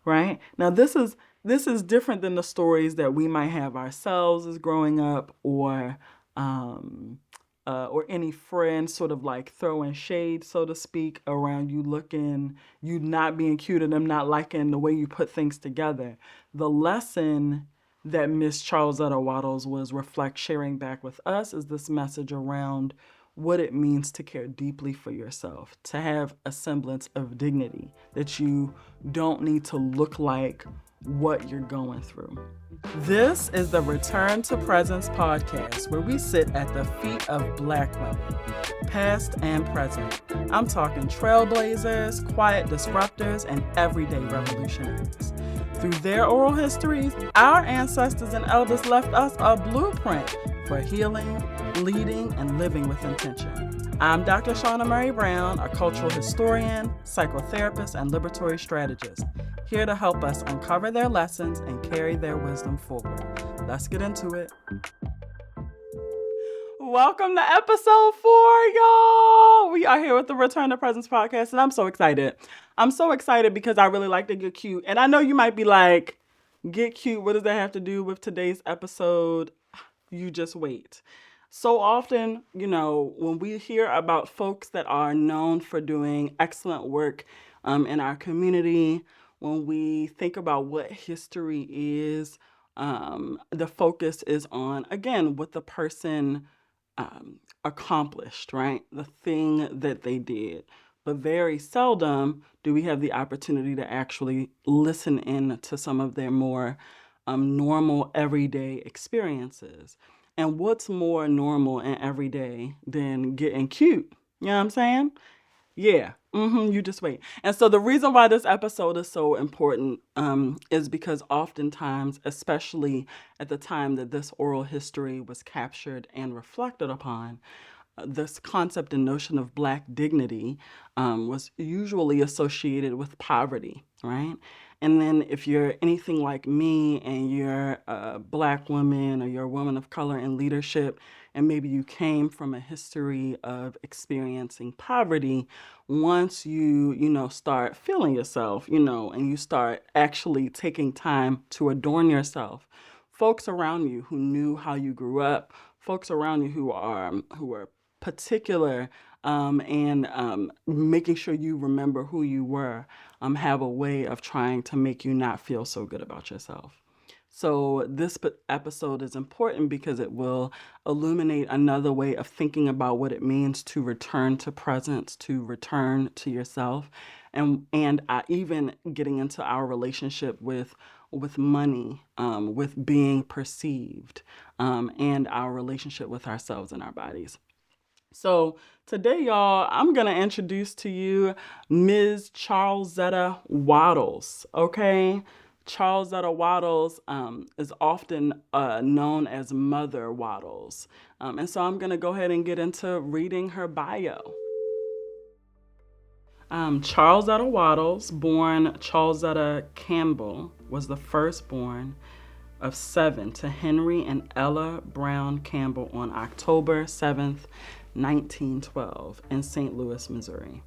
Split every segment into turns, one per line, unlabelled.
right? Now, this is different than the stories that we might have ourselves as growing up, um, or any friends sort of like throwing shade, so to speak, around you not being cute and them not liking the way you put things together. The lesson that Miss Charlesetta Waddles was sharing back with us is this message around what it means to care deeply for yourself, to have a semblance of dignity, that you don't need to look like what you're going through. This is the Return to Presence podcast, where we sit at the feet of Black women, past and present. I'm talking trailblazers, quiet disruptors, and everyday revolutionaries. Through their oral histories, our ancestors and elders left us a blueprint for healing, leading, and living with intention. I'm Dr. Shawna Murray Brown, a cultural historian, psychotherapist, and liberatory strategist, here to help us uncover their lessons and carry their wisdom forward. Let's get into it. Welcome to episode 4, y'all. We are here with the Return to Presence podcast, and I'm so excited. I'm so excited because I really like to get cute. And I know you might be like, get cute, what does that have to do with today's episode? You just wait. So often, when we hear about folks that are known for doing excellent work in our community, when we think about what history is, the focus is on, again, what the person accomplished, right? The thing that they did. But very seldom do we have the opportunity to actually listen in to some of their more normal everyday experiences. And what's more normal and everyday than getting cute? You know what I'm saying? Yeah. You just wait. And so the reason why this episode is so important is because oftentimes, especially at the time that this oral history was captured and reflected upon, this concept and notion of Black dignity was usually associated with poverty, right? And then if you're anything like me and you're a Black woman or you're a woman of color in leadership, and maybe you came from a history of experiencing poverty, once you start feeling yourself, and you start actually taking time to adorn yourself, folks around you who knew how you grew up, folks around you who are particular and making sure you remember who you were, have a way of trying to make you not feel so good about yourself. So this episode is important because it will illuminate another way of thinking about what it means to return to presence, to return to yourself, and even getting into our relationship with money, with being perceived, and our relationship with ourselves and our bodies. So today, y'all, I'm going to introduce to you Ms. Charlesetta Waddles, okay? Charlesetta Waddles is often known as Mother Waddles. And so I'm going to go ahead and get into reading her bio. Charlesetta Waddles, born Charlesetta Campbell, was the firstborn of 7 to Henry and Ella Brown Campbell on October 7th, 1912 in St. Louis, Missouri.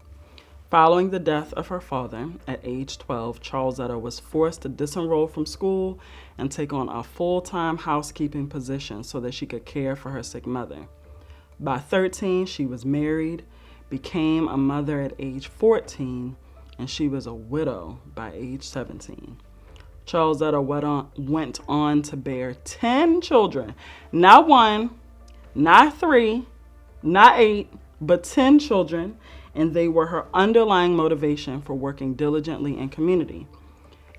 Following the death of her father at age 12, Charlesetta was forced to disenroll from school and take on a full-time housekeeping position so that she could care for her sick mother. By 13, she was married, became a mother at age 14, and she was a widow by age 17. Charlesetta went on to bear 10 children, not 1, not 3, not 8, but 10 children, and they were her underlying motivation for working diligently in community.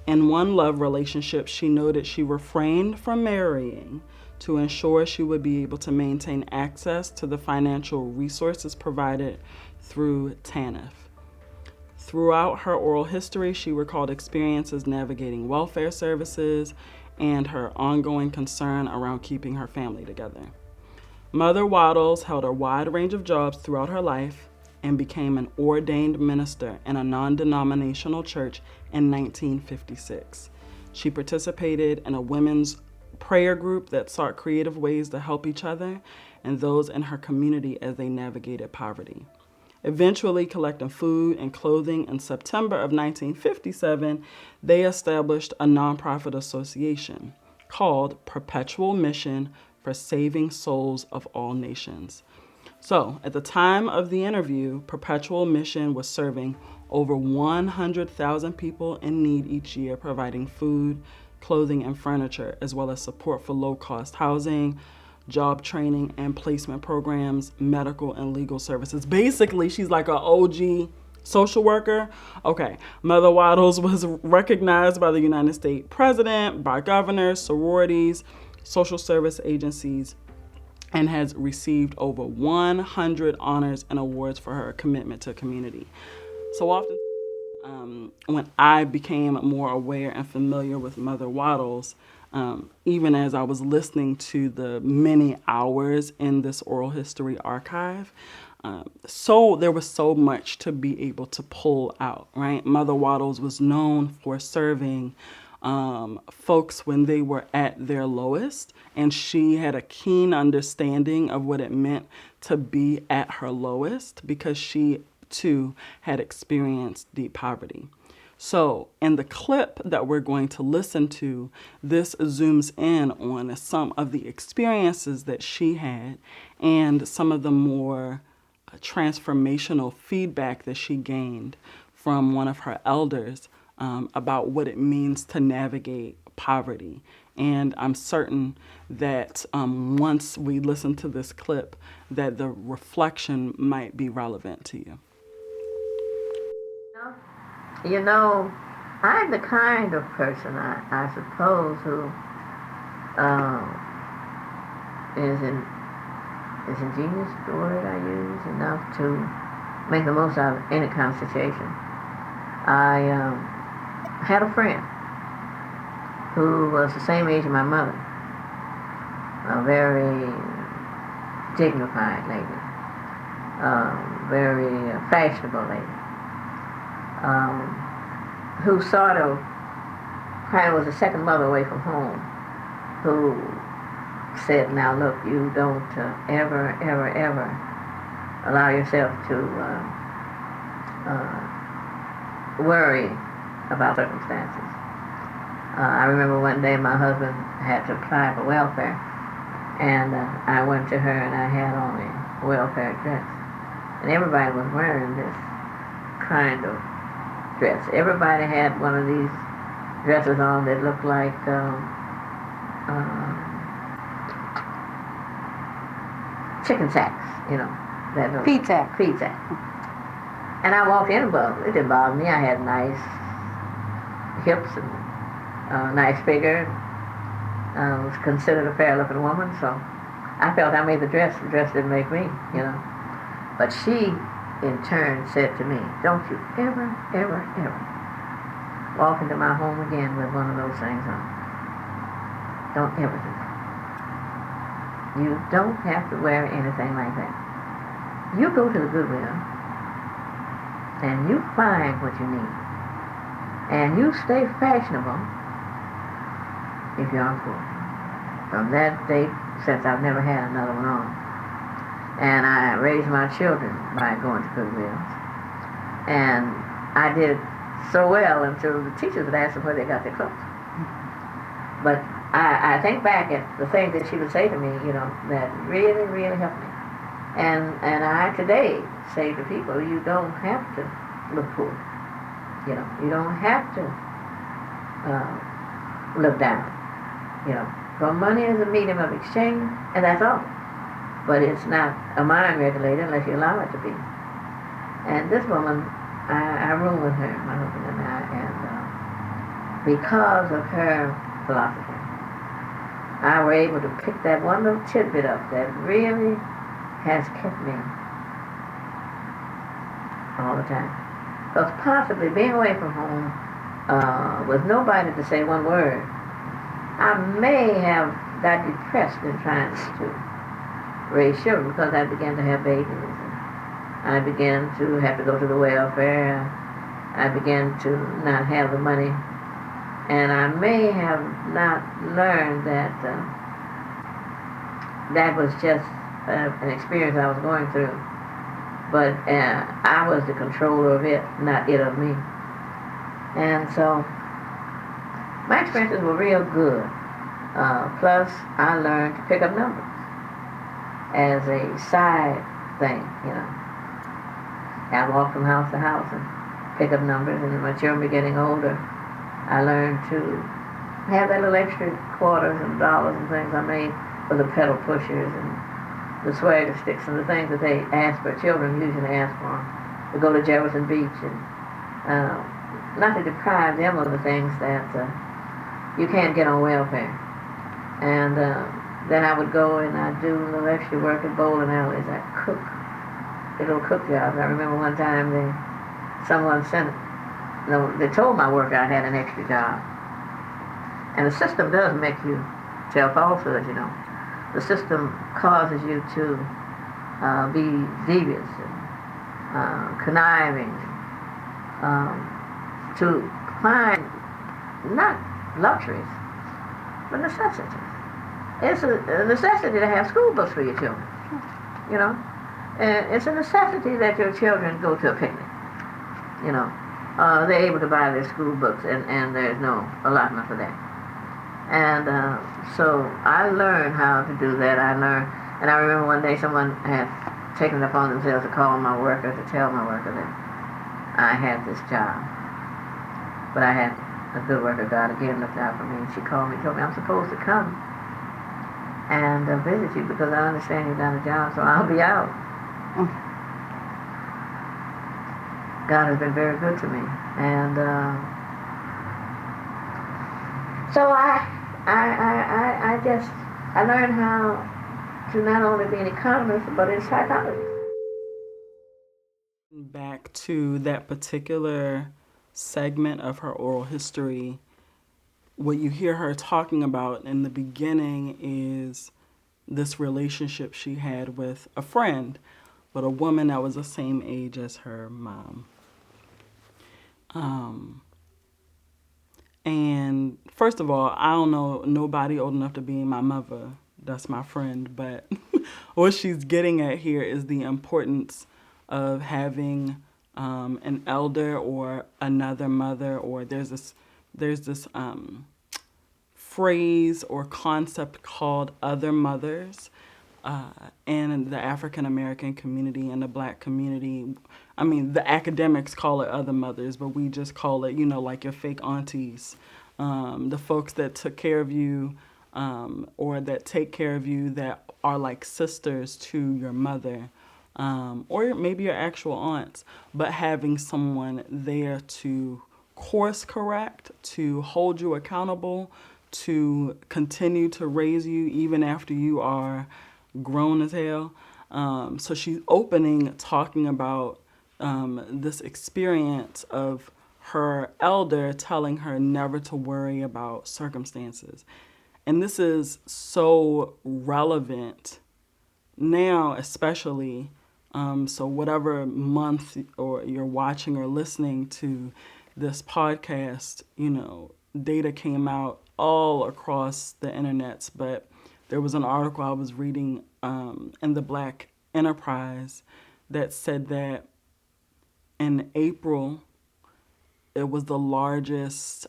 In one love relationship, she noted she refrained from marrying to ensure she would be able to maintain access to the financial resources provided through TANF. Throughout her oral history, she recalled experiences navigating welfare services and her ongoing concern around keeping her family together. Mother Waddles held a wide range of jobs throughout her life and became an ordained minister in a non-denominational church in 1956. She participated in a women's prayer group that sought creative ways to help each other and those in her community as they navigated poverty. Eventually collecting food and clothing in September of 1957, they established a nonprofit association called Perpetual Mission for Saving Souls of All Nations. So, at the time of the interview, Perpetual Mission was serving over 100,000 people in need each year, providing food, clothing, and furniture, as well as support for low-cost housing, job training and placement programs, medical and legal services. Basically, she's like an OG social worker. Okay, Mother Waddles was recognized by the United States President, by governors, sororities, social service agencies, and has received over 100 honors and awards for her commitment to community. So often, when I became more aware and familiar with Mother Waddles, even as I was listening to the many hours in this oral history archive, so there was so much to be able to pull out, right? Mother Waddles was known for serving folks when they were at their lowest, and she had a keen understanding of what it meant to be at her lowest because she too had experienced deep poverty. So in the clip that we're going to listen to, this zooms in on some of the experiences that she had and some of the more transformational feedback that she gained from one of her elders about what it means to navigate poverty. And I'm certain that once we listen to this clip, that the reflection might be relevant to you.
You know, I'm the kind of person, I suppose, who is ingenious, the word I use, enough to make the most out of any kind of situation. I had a friend who was the same age as my mother, a very dignified lady, very fashionable lady, who sort of kind of was a second mother away from home, who said, now look, you don't ever allow yourself to worry about circumstances. I remember one day my husband had to apply for welfare, and I went to her and I had on a welfare dress, and everybody was wearing this kind of dress. Everybody had one of these dresses on that looked like chicken sacks, you know.
Feed sack.
Feed sack. And I walked in, well, it didn't bother me. I had nice hips and nice figure. I was considered a fair-looking woman, so I felt I made the dress. The dress didn't make me, you know. But she, in turn, said to me, don't you ever walk into my home again with one of those things on. Don't ever do that. You don't have to wear anything like that. You go to the Goodwill and you find what you need. And you stay fashionable if you're poor. From that date, since I've never had another one on. And I raised my children by going to Goodwills. And I did so well until the teachers would ask them where they got their clothes. But I think back at the things that she would say to me, you know, that really, really helped me. And I today say to people, you don't have to look poor. You know, you don't have to look down. You know, for money is a medium of exchange, and that's all. But it's not a mind regulator unless you allow it to be. And this woman, I room with her, my husband and I, and because of her philosophy, I were able to pick that one little tidbit up that really has kept me all the time. Because possibly being away from home with nobody to say one word, I may have got depressed in trying to raise children because I began to have babies. And I began to have to go to the welfare. I began to not have the money. And I may have not learned that that was just an experience I was going through but I was the controller of it, not it of me. And so my experiences were real good. Plus, I learned to pick up numbers as a side thing, you know. I walk from house to house and pick up numbers, and as my children were getting older, I learned to have that little extra quarters and dollars and things I made for the pedal pushers and the swagger sticks and the things that they ask for. Children usually ask for them to go to Jefferson Beach and not to deprive them of the things that you can't get on welfare. And then I would go and I'd do a little extra work at bowling alleys. I'd cook, little cook jobs. I remember one time someone sent, no, they told my worker I had an extra job. And the system does make you tell falsehoods, you know. The system causes you to be devious and conniving, to find not luxuries, but necessities. It's a necessity to have school books for your children, you know. And it's a necessity that your children go to a picnic, you know. They're able to buy their school books, and there's no allotment for that. And so I learned how to do that. And I remember one day someone had taken it upon themselves to call my worker to tell my worker that I had this job. But I had a good worker, God again looked out for me, and she called me, told me I'm supposed to come and visit you because I understand you've done a job, so I'll be out. God has been very good to me, and so I just learned how to not only be an economist but in psychology.
Back to that particular segment of her oral history, what you hear her talking about in the beginning is this relationship she had with a friend, but a woman that was the same age as her mom. And first of all, I don't know nobody old enough to be my mother. That's my friend. But what she's getting at here is the importance of having an elder or another mother, or there's this phrase or concept called other mothers in the African American community and the Black community. I mean, the academics call it other mothers, but we just call it, like your fake aunties, the folks that took care of you, or that take care of you, that are like sisters to your mother, or maybe your actual aunts, but having someone there to course correct, to hold you accountable, to continue to raise you even after you are grown as hell. So she's talking about this experience of her elder telling her never to worry about circumstances. And this is so relevant now, especially. So whatever month or you're watching or listening to this podcast, data came out all across the internets, but there was an article I was reading in the Black Enterprise that said that in April, it was the largest,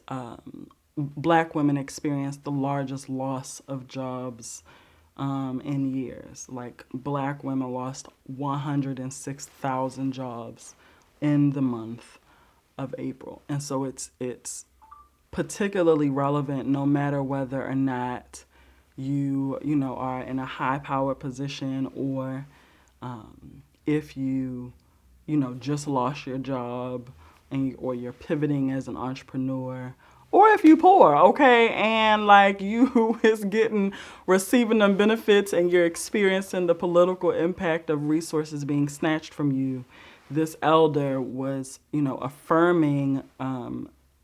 Black women experienced the largest loss of jobs in years. Like, Black women lost 106,000 jobs in the month of April. And so it's particularly relevant no matter whether or not you are in a high power position, or if you just lost your job or you're pivoting as an entrepreneur, or if you poor, okay, and like you is receiving them benefits and you're experiencing the political impact of resources being snatched from you. This elder was, affirming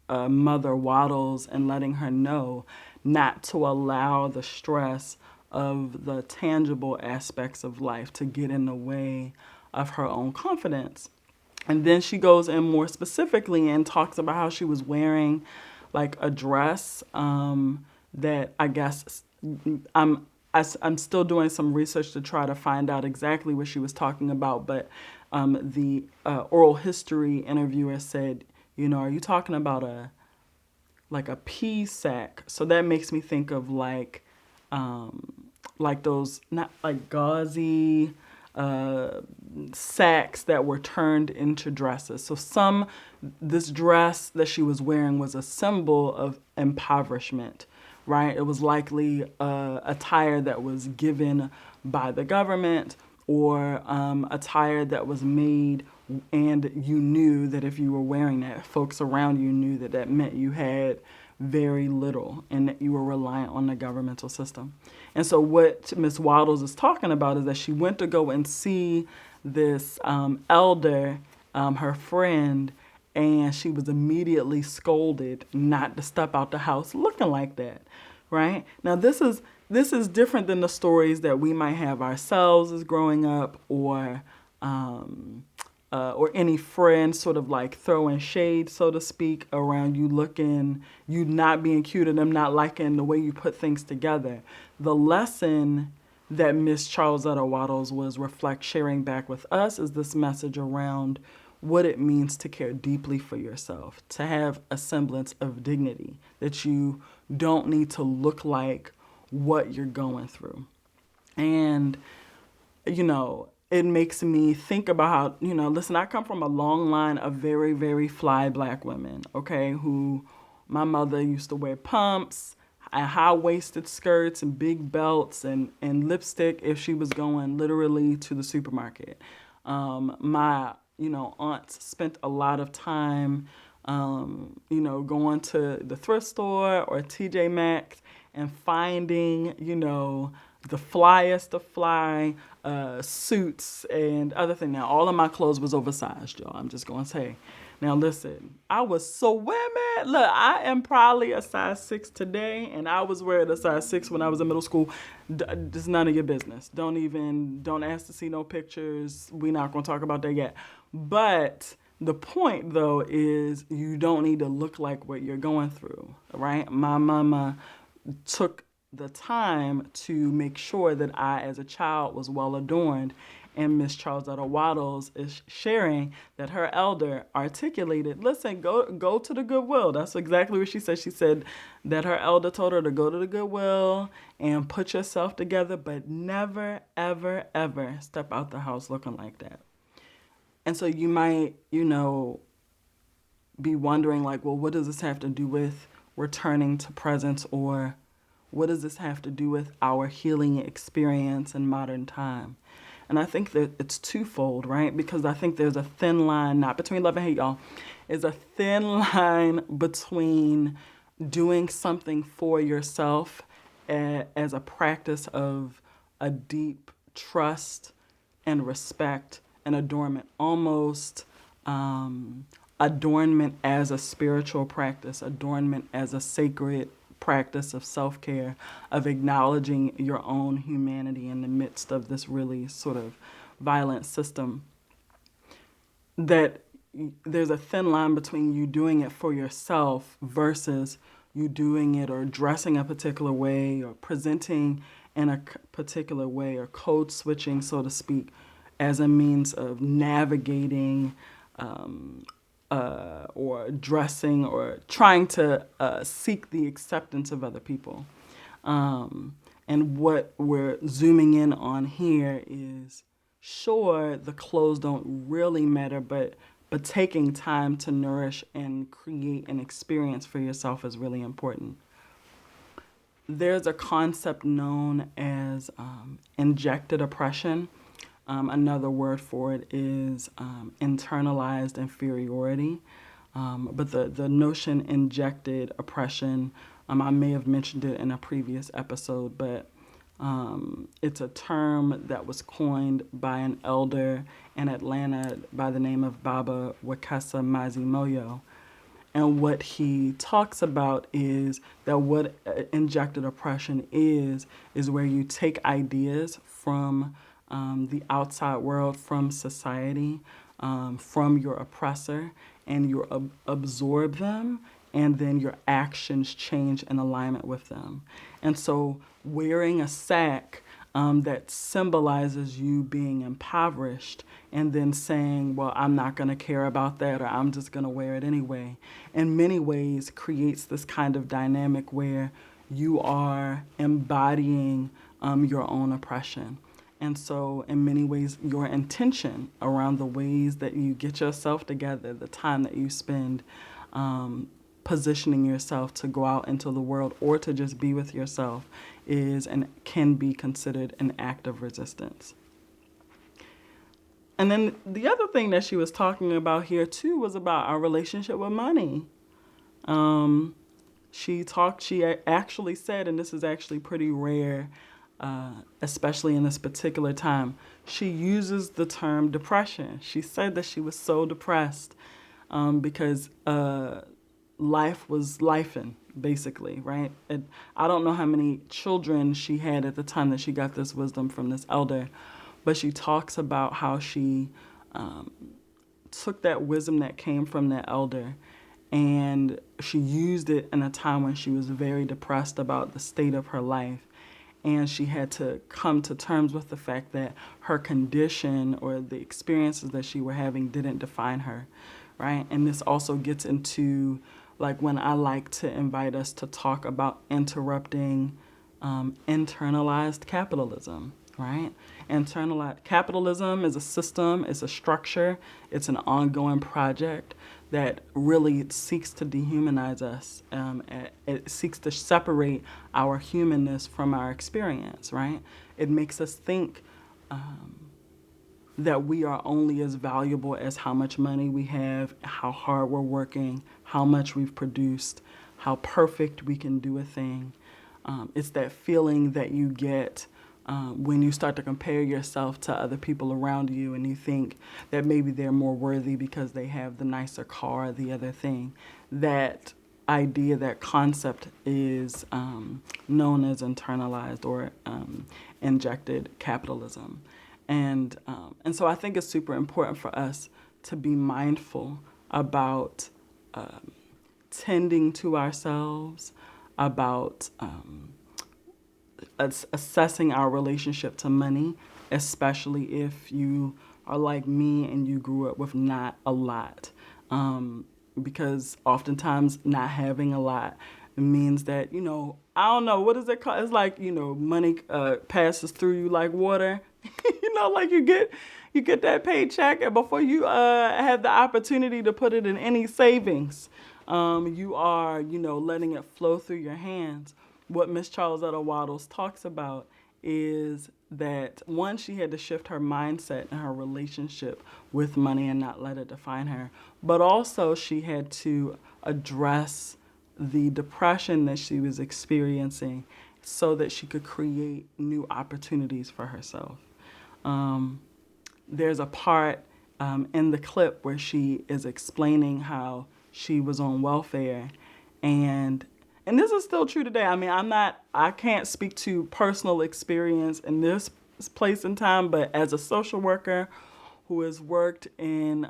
Mother Waddles and letting her know not to allow the stress of the tangible aspects of life to get in the way of her own confidence. And then she goes in more specifically and talks about how she was wearing like a dress that I guess I'm I'm still doing some research to try to find out exactly what she was talking about, but the oral history interviewer said, are you talking about a pea sack? So that makes me think of like those, not like gauzy sacks that were turned into dresses. So this dress that she was wearing was a symbol of impoverishment, right? It was likely attire that was given by the government, or attire that was made, and you knew that if you were wearing that, folks around you knew that that meant you had very little and that you were reliant on the governmental system. And so what Miss Waddles is talking about is that she went to go and see this elder, her friend, and she was immediately scolded not to step out the house looking like that, right? Now this is different than the stories that we might have ourselves as growing up, or any friend sort of like throwing shade, so to speak, around you not being cute and them not liking the way you put things together. The lesson that Miss Charlesetta Waddles was sharing back with us is this message around what it means to care deeply for yourself, to have a semblance of dignity, that you don't need to look like what you're going through. And it makes me think about how, listen, I come from a long line of very, very fly black women, okay, who my mother used to wear pumps and high-waisted skirts and big belts and lipstick if she was going literally to the supermarket. My, aunts spent a lot of time, going to the thrift store or TJ Maxx and finding, the flyest of fly suits and other things. Now, all of my clothes was oversized, y'all. I'm just going to say. Now, listen, I was so women. Look, I am probably a size 6 today, and I was wearing a size 6 when I was in middle school. It's none of your business. Don't ask to see no pictures. We're not going to talk about that yet. But the point, though, is you don't need to look like what you're going through, right? My mama took the time to make sure that I, as a child, was well adorned. And Miss Charlesetta Waddles is sharing that her elder articulated, listen, go to the Goodwill. That's exactly what she said. She said that her elder told her to go to the Goodwill and put yourself together, but never, ever, ever step out the house looking like that. And so you might, be wondering, like, well, what does this have to do with returning to presence, or what does this have to do with our healing experience in modern time? And I think that it's twofold, right? Because I think there's a thin line, not between love and hate, y'all. Is a thin line between doing something for yourself as a practice of a deep trust and respect and adornment, almost adornment as a spiritual practice, adornment as a sacred practice of self-care, of acknowledging your own humanity in the midst of this really sort of violent system. That there's a thin line between you doing it for yourself versus you doing it or dressing a particular way or presenting in a particular way or code switching, so to speak, as a means of navigating or dressing or trying to seek the acceptance of other people. And what we're zooming in on here is, sure, the clothes don't really matter, but taking time to nourish and create an experience for yourself is really important. There's a concept known as injected oppression. Another word for it is internalized inferiority. But the notion injected oppression, I may have mentioned it in a previous episode, but it's a term that was coined by an elder in Atlanta by the name of Baba Wakasa Mazimoyo. And what he talks about is that what injected oppression is where you take ideas from the outside world, from society, from your oppressor, and you absorb them and then your actions change in alignment with them. And so wearing a sack that symbolizes you being impoverished and then saying, well, I'm not going to care about that, or I'm just going to wear it anyway, in many ways creates this kind of dynamic where you are embodying your own oppression. And so, in many ways, your intention around the ways that you get yourself together, the time that you spend positioning yourself to go out into the world or to just be with yourself is and can be considered an act of resistance. And then the other thing that she was talking about here too was about our relationship with money. Um, she actually said, and this is actually pretty rare, especially in this particular time, she uses the term depression. She said that she was so depressed because life was lifing, basically, right? And I don't know how many children she had at the time that she got this wisdom from this elder, but she talks about how she took that wisdom that came from that elder and she used it in a time when she was very depressed about the state of her life. And she had to come to terms with the fact that her condition or the experiences that she were having didn't define her, right? And this also gets into like when I like to invite us to talk about interrupting internalized capitalism, right? Internalized capitalism is a system, it's a structure, it's an ongoing project that really seeks to dehumanize us. It seeks to separate our humanness from our experience, right? It makes us think that we are only as valuable as how much money we have, how hard we're working, how much we've produced, how perfect we can do a thing. It's that feeling that you get when you start to compare yourself to other people around you and you think that maybe they're more worthy because they have the nicer car or the other thing. That idea, that concept is known as internalized or injected capitalism. And so I think it's super important for us to be mindful about tending to ourselves, about assessing our relationship to money, especially if you are like me and you grew up with not a lot. Because oftentimes not having a lot means that, I don't know, what is it called? It's like, money passes through you like water. Like you get that paycheck and before you have the opportunity to put it in any savings, you are, letting it flow through your hands. What Miss Charlesetta Waddles talks about is that one, she had to shift her mindset and her relationship with money and not let it define her. But also she had to address the depression that she was experiencing so that she could create new opportunities for herself. There's a part in the clip where she is explaining how she was on welfare and this is still true today. I mean, I can't speak to personal experience in this place and time, but as a social worker who has worked in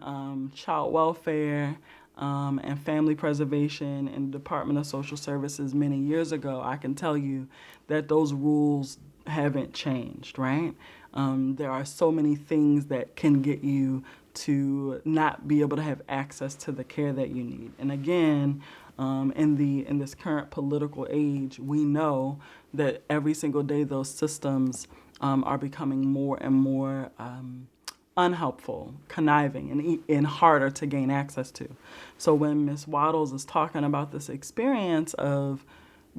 child welfare and family preservation in the Department of Social Services many years ago, I can tell you that those rules haven't changed, right? There are so many things that can get you to not be able to have access to the care that you need. And again, in this current political age, we know that every single day those systems are becoming more and more unhelpful, conniving, and harder to gain access to. So when Miss Waddles is talking about this experience of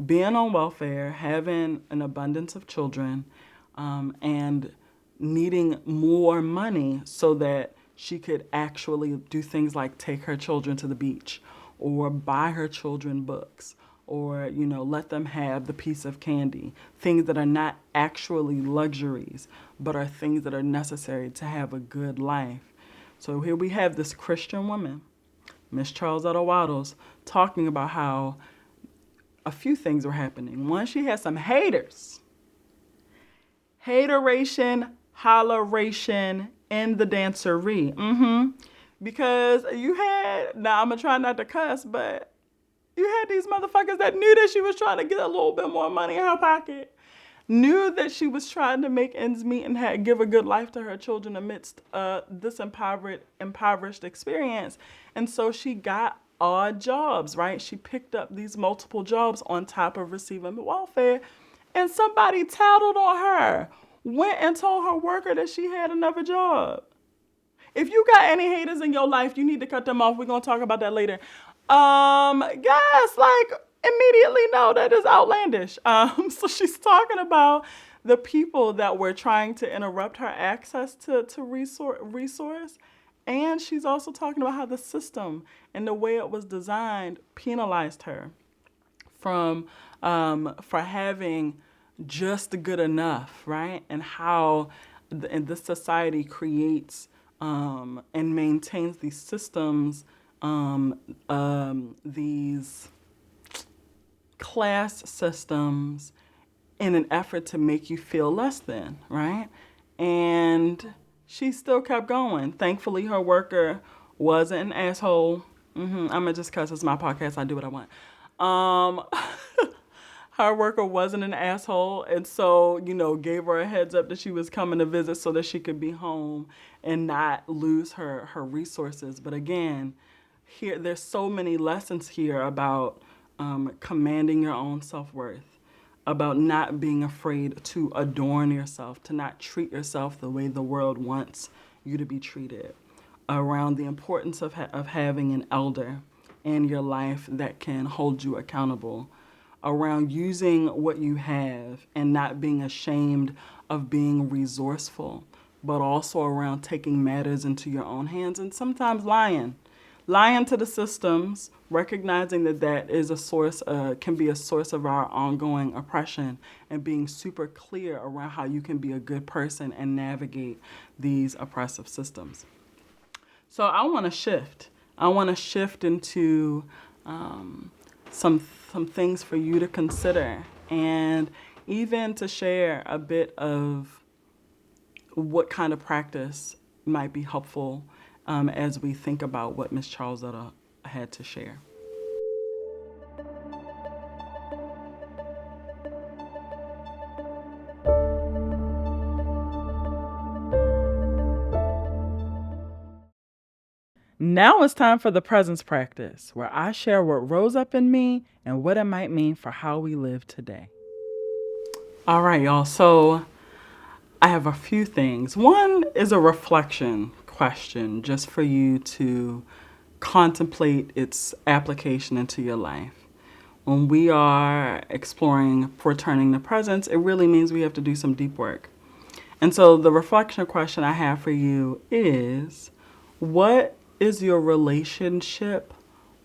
being on welfare, having an abundance of children, and needing more money so that she could actually do things like take her children to the beach or buy her children books or, let them have the piece of candy, things that are not actually luxuries, but are things that are necessary to have a good life. So here we have this Christian woman, Miss Charlesetta Waddles, talking about how a few things were happening. One, she had some haters. Hateration, holleration in the dancery. Because you had, now I'm going to try not to cuss, but You had these motherfuckers that knew that she was trying to get a little bit more money in her pocket, knew that she was trying to make ends meet and give a good life to her children amidst this impoverished experience. And so she got odd jobs, right? She picked up these multiple jobs on top of receiving welfare, and somebody tattled on her, went and told her worker that she had another job. If you got any haters in your life, you need to cut them off. We're gonna talk about that later. Guys, like immediately no, that is outlandish. So she's talking about the people that were trying to interrupt her access to resource. And she's also talking about how the system and the way it was designed penalized her from for having just good enough, right? And how the society creates and maintains these systems, these class systems in an effort to make you feel less than, right? And she still kept going. Thankfully, her worker wasn't an asshole. I'm gonna just cuss. It's my podcast. I do what I want. Um, her worker wasn't an asshole, and so gave her a heads up that she was coming to visit so that she could be home and not lose her resources. But again, here there's so many lessons here about commanding your own self-worth, about not being afraid to adorn yourself, to not treat yourself the way the world wants you to be treated, around the importance of having an elder in your life that can hold you accountable, around using what you have and not being ashamed of being resourceful, but also around taking matters into your own hands and sometimes lying to the systems, recognizing that is a source, can be a source of our ongoing oppression, and being super clear around how you can be a good person and navigate these oppressive systems. So I want to shift. I want to shift into some things for you to consider, and even to share a bit of what kind of practice might be helpful as we think about what Ms. Charlesetta had to share. Now it's time for the presence practice, where I share what rose up in me and what it might mean for how we live today. All right, y'all. So I have a few things. One is a reflection question just for you to contemplate its application into your life. When we are exploring returning to presence, it really means we have to do some deep work. And so the reflection question I have for you is, what is your relationship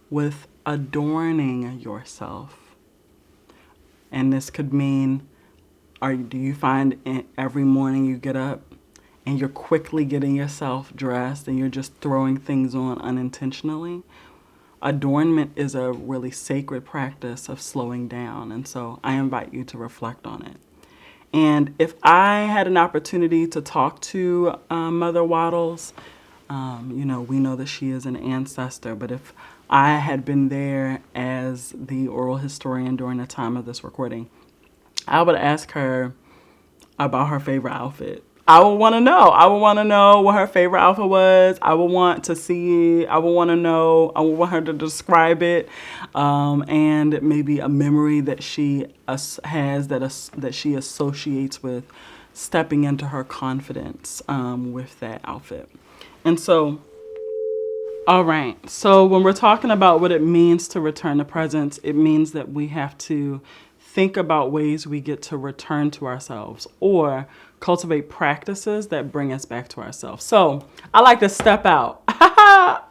with adorning yourself? And this could mean, do you find every morning you get up and you're quickly getting yourself dressed and you're just throwing things on unintentionally? Adornment is a really sacred practice of slowing down, and so I invite you to reflect on it. And if I had an opportunity to talk to Mother Waddles, we know that she is an ancestor, but if I had been there as the oral historian during the time of this recording, I would ask her about her favorite outfit. I would want to know. I would want to know what her favorite outfit was. I would want to see it. I would want to know. I would want her to describe it, and maybe a memory that she has that she associates with stepping into her confidence with that outfit. And so, all right. So when we're talking about what it means to return to presence, it means that we have to think about ways we get to return to ourselves or cultivate practices that bring us back to ourselves. So I like to step out. I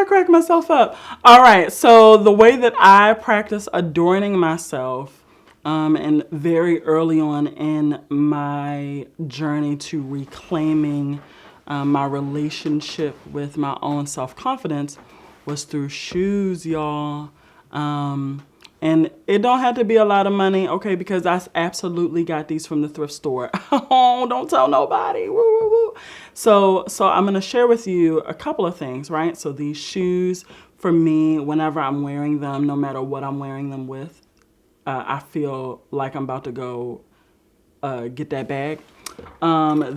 crack myself up. All right. So the way that I practice adorning myself, and very early on in my journey to reclaiming my relationship with my own self-confidence, was through shoes, y'all. And it don't have to be a lot of money, okay, because I absolutely got these from the thrift store. Oh, don't tell nobody. Woo, woo, woo. So I'm going to share with you a couple of things, right? So these shoes for me, whenever I'm wearing them, no matter what I'm wearing them with, I feel like I'm about to go get that bag.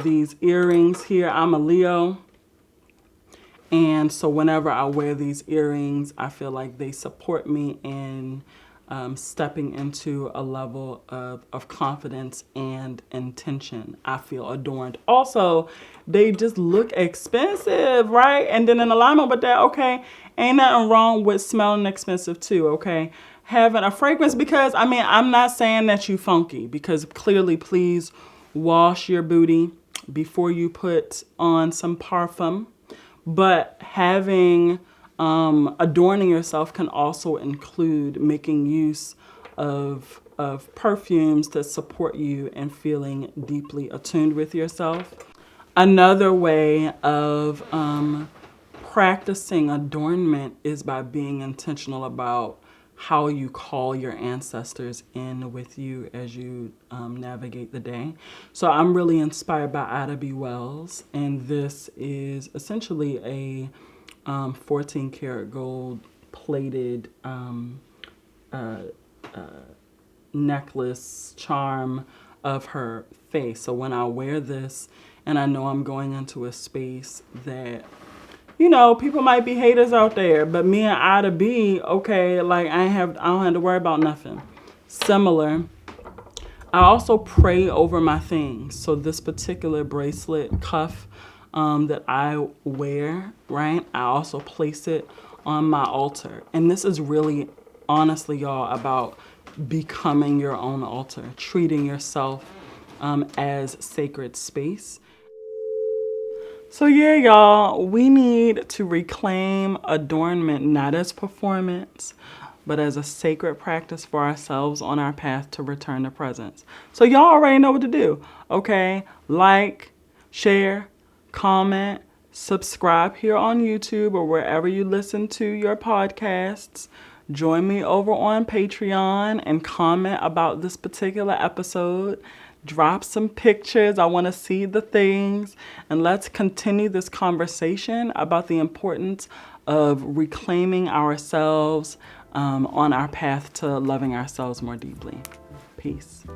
These earrings here, I'm a Leo. And so whenever I wear these earrings, I feel like they support me in stepping into a level of confidence and intention. I feel adorned. Also, they just look expensive, right? And then in alignment with that, okay, ain't nothing wrong with smelling expensive too, okay? Having a fragrance, because I mean, I'm not saying that you funky, because clearly, please wash your booty before you put on some parfum. But having adorning yourself can also include making use of perfumes that support you in feeling deeply attuned with yourself. Another way of practicing adornment is by being intentional about how you call your ancestors in with you as you navigate the day. So I'm really inspired by Ida B. Wells, and this is essentially a 14 karat gold plated necklace charm of her face. So when I wear this and I know I'm going into a space that, you know, people might be haters out there, but me and Ida B, okay, like I don't have to worry about nothing. Similar, I also pray over my things. So this particular bracelet cuff that I wear, right? I also place it on my altar. And this is really, honestly, y'all, about becoming your own altar, treating yourself as sacred space. So yeah, y'all, we need to reclaim adornment not as performance, but as a sacred practice for ourselves on our path to return to presence. So y'all already know what to do, okay? Like, share, comment, subscribe here on YouTube or wherever you listen to your podcasts. Join me over on Patreon and comment about this particular episode. Drop some pictures. I want to see the things. And let's continue this conversation about the importance of reclaiming ourselves on our path to loving ourselves more deeply. Peace.